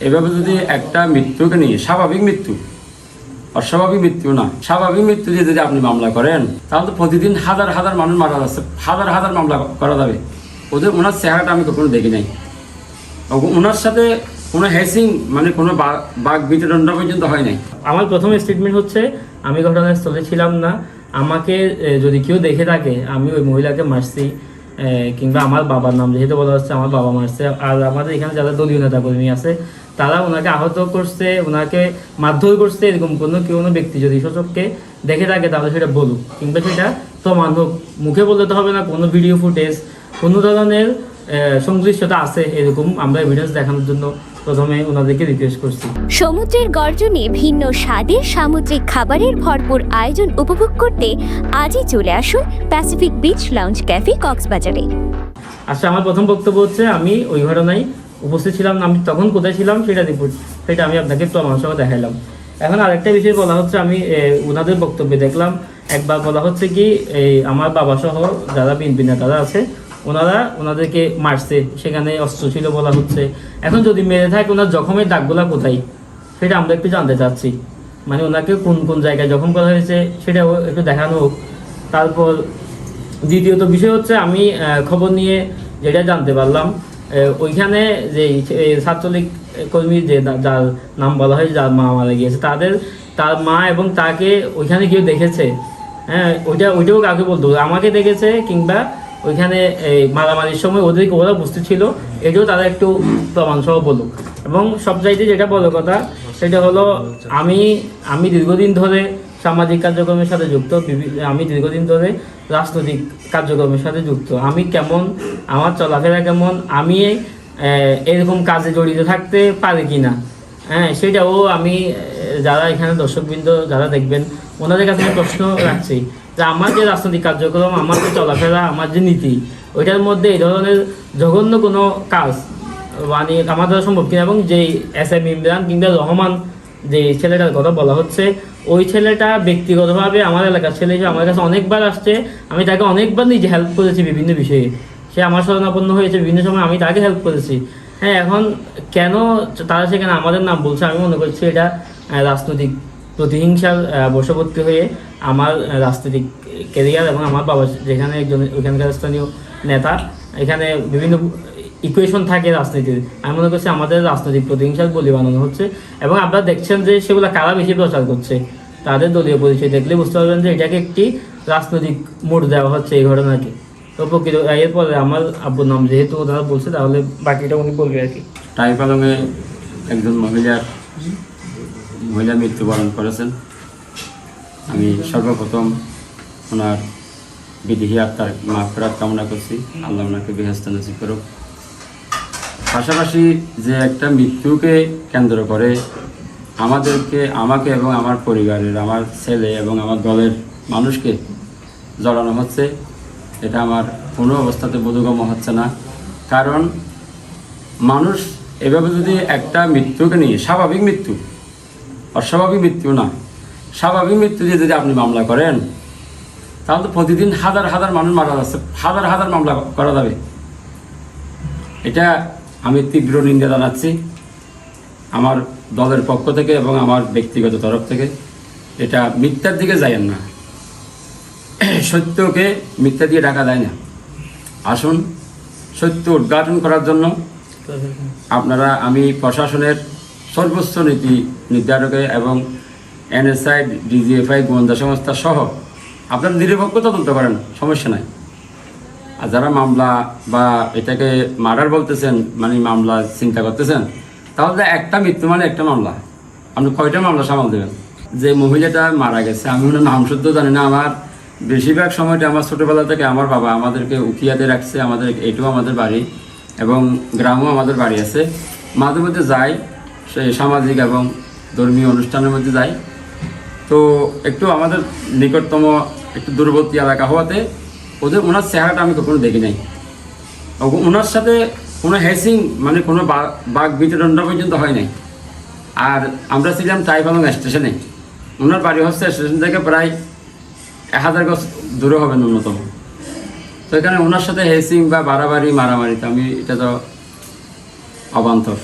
এভাবে যদি একটা মৃত্যুকে নিয়ে স্বাভাবিক মৃত্যু, অস্বাভাবিক মৃত্যু না, স্বাভাবিক মৃত্যু দিয়ে যদি আপনি মামলা করেন, তাহলে তো প্রতিদিন হাজার হাজার মানুষ মারা যাচ্ছে, হাজার হাজার মামলা করা যাবে। ওনার চেহারাটা আমি কখনো দেখি নাই। ওনার সাথে কোনো হ্যাসিং মানে কোনো বাঘ বিতরণ পর্যন্ত হয় নাই। আমার প্রথম স্টেটমেন্ট হচ্ছে, আমি ঘটনাস্থলে ছিলাম না। আমাকে যদি কেউ দেখে থাকে আমি ওই মহিলাকে মারছি, কিংবা আমার বাবার নাম যেহেতু বলা হচ্ছে আমার বাবা মারছে, আর আমাদের এখানে যারা দলীয় নেতা কর্মী আছে তারা ওনাকে আহত করছে, ওনাকে মারধর করছে, এরকম কোনো ব্যক্তি যদি সচককে দেখে থাকে তাহলে সেটা বলুক, কিংবা সেটা প্রমাণ হোক। মুখে বলতে তো হবে না, কোনো ভিডিও ফুটেজ, কোনো ধরনের সংশ্লিষ্টতা আছে এরকম আমরা এভিডেন্স দেখানোর জন্য প্রথমে ওনাদেরকে রিকোয়েস্ট করছি। সমুদ্রের গর্জনে ভিন্ন স্বাদের সামুদ্রিক খাবারের ভরপুর আয়োজন উপভোগ করতে আজই চলে আসুন প্যাসিফিক বিচ লাউঞ্জ ক্যাফে কক্সবাজারে। আচ্ছা, আমার প্রথম বক্তব্য হচ্ছে, আমি ওই ঘটনায় উপস্থিত ছিলাম না। আমি তখন কোথায় ছিলাম সেটা আমি আপনাকে প্রমাণ সহ দেখাইলাম। এখন আরেকটা বিষয় বলা হচ্ছে, আমি ওনাদের বক্তব্যে দেখলাম একবার বলা হচ্ছে কি, আমার বাবা সহ যারা বিএনপি নেতারা আছে ওনাদেরকে মারছে, সেখানে অস্ত্র ছিল বলা হচ্ছে। এখন যদি মেরে থাকে, ওনার জখমের দাগগুলা কোথায় সেটা আমরা একটু জানতে চাচ্ছি। মানে ওনাকে কোন কোন জায়গায় জখম করা হয়েছে সেটাও একটু দেখানো হোক। তারপর দ্বিতীয়ত বিষয় হচ্ছে, আমি খবর নিয়ে যেটা জানতে পারলাম, ওইখানে যে ছাত্রলীগ কর্মী যে যার নাম বলা হয়, যার মা মারা গিয়েছে, তার মা এবং তাকে ওইখানে কেউ দেখেছে। হ্যাঁ, ওইটাও কাউকে বলতো, আমাকে দেখেছে কিংবা ওইখানে মারামারির সময় ওরা উপস্থিত ছিল, এটাও তারা একটু প্রমাণ সহ বলুক। এবং সবচাইতে যেটা বড় কথা সেটা হলো, আমি দীর্ঘদিন ধরে সামাজিক কার্যক্রমের সাথে যুক্ত, আমি দীর্ঘদিন ধরে রাজনৈতিক কার্যক্রমের সাথে যুক্ত। আমি কেমন, আমার চলাফেরা কেমন, আমি এরকম কাজে জড়িত থাকতে পারি কি না, হ্যাঁ, সেটাও আমি যারা এখানে দর্শকবৃন্দ যারা দেখবেন ওনাদের কাছে আমি প্রশ্ন রাখছি যে আমার যে রাজনৈতিক কার্যক্রম, আমার যে চলাফেরা, আমার যে নীতি, ওইটার মধ্যে এই ধরনের জঘন্য কোনো কাজ মানে আমার দ্বারা সম্ভব কিনা। এবং যে SM ইমরান কিংবা রহমান যে ছেলেটার কথা বলা হচ্ছে, ওই ছেলেটা ব্যক্তিগতভাবে আমার এলাকার ছেলে হিসেবে আমার কাছে অনেকবার আসছে, আমি তাকে অনেকবার নিজে হেল্প করেছি বিভিন্ন বিষয়ে, সে আমার শরণাপন্ন হয়েছে বিভিন্ন সময়, আমি তাকে হেল্প করেছি। হ্যাঁ, এখন কেন তারা সেখানে আমাদের নাম বলছে, আমি মনে করছি এটা রাজনৈতিক প্রতিহিংসার বশবর্তী হয়ে আমার রাজনৈতিক ক্যারিয়ার এবং আমার বাবা যেখানে একজন ওইখানকার স্থানীয় নেতা, এখানে বিভিন্ন ইকুয়েশন থাকে রাজনীতির, আমি মনে করছি আমাদের রাজনৈতিক প্রতিহিংসার বলি বানানো হচ্ছে। এবং আপনারা দেখছেন যে সেগুলো কারা বেশি প্রচার করছে, তাদের দলীয় পরিচয় দেখলে বুঝতে পারবেন যে এটাকে একটি রাজনৈতিক মোড় দেওয়া হচ্ছে এই ঘটনাকে। তো প্রকৃত এরপরে আমার আব্বুর নাম যেহেতু ওনারা বলছে, তাহলে বাকিটা উনি বলবে আর কি। টাইপালংয়ে একজন মহিলা মৃত্যুবরণ করেছেন। আমি সর্বপ্রথম ওনার বিদেহী আত্মার মাগফিরাত কামনা করছি, আল্লাহ ওনাকে বেহেশত নসিব করুক। পাশাপাশি যে একটা মৃত্যুকে কেন্দ্র করে আমাকে এবং আমার পরিবারের, আমার ছেলে এবং আমার দলের মানুষকে জড়ানো হচ্ছে, এটা আমার কোনো অবস্থাতে বোধগম্য হচ্ছে না। কারণ মানুষ এভাবে যদি একটা মৃত্যুকে নিয়ে স্বাভাবিক মৃত্যু, অস্বাভাবিক মৃত্যু না, স্বাভাবিক মৃত্যু দিয়ে যদি আপনি মামলা করেন, তাহলে তো প্রতিদিন হাজার হাজার মানুষ মারা যাচ্ছে, হাজার হাজার মামলা করা যাবে। এটা আমি তীব্র নিন্দা জানাচ্ছি আমার দলের পক্ষ থেকে এবং আমার ব্যক্তিগত তরফ থেকে। এটা মিথ্যার দিকে যায়েন না, সত্যকে মিথ্যা দিয়ে ঢাকা যায় না। আসুন সত্য উদ্ঘাটন করার জন্য আপনারা, আমি প্রশাসনের সর্বোচ্চ নীতি নির্ধারকে এবং NSI, DGFI, গোয়েন্দা সংস্থা সহ আপনারা নিরপেক্ষ তদন্ত করেন, সমস্যা নাই। আর যারা মামলা বা এটাকে মার্ডার বলতেছেন, মানে মামলা চিন্তা করতেছেন, তাহলে একটা মৃত্যু মানে একটা মামলা, আপনি কয়টা মামলা সামাল দেবেন? যে মহিলাটা মারা গেছে, আমি ওনার নাম শুদ্ধ জানি না। আমার বেশিরভাগ সময়টা আমার ছোটোবেলা থেকে আমার বাবা আমাদেরকে উকিয়াতে রাখছে, আমাদের এটাও আমাদের বাড়ি এবং গ্রামও আমাদের বাড়ি আছে। মাঝে মধ্যে যাই, সেই সামাজিক এবং ধর্মীয় অনুষ্ঠানের মধ্যে যাই। তো একটু আমাদের নিকটতম একটু দূরবর্তী এলাকা হওয়াতে ওনার চেহারাটা আমি কখনো দেখি নাই। ওনার সাথে কোনো হ্যাসিং মানে কোনো বাঘ বিতরণ পর্যন্ত হয় নাই। আর আমরা ছিলাম টাইপালং স্টেশনে, ওনার বাড়ি হচ্ছে স্টেশন থেকে প্রায় 1000 গজ দূরে হবে ন্যূনতম। তো এখানে ওনার সাথে হ্যাসিং বা বাড়াবাড়ি মারামারি, তো আমি এটা তো অবান্তর।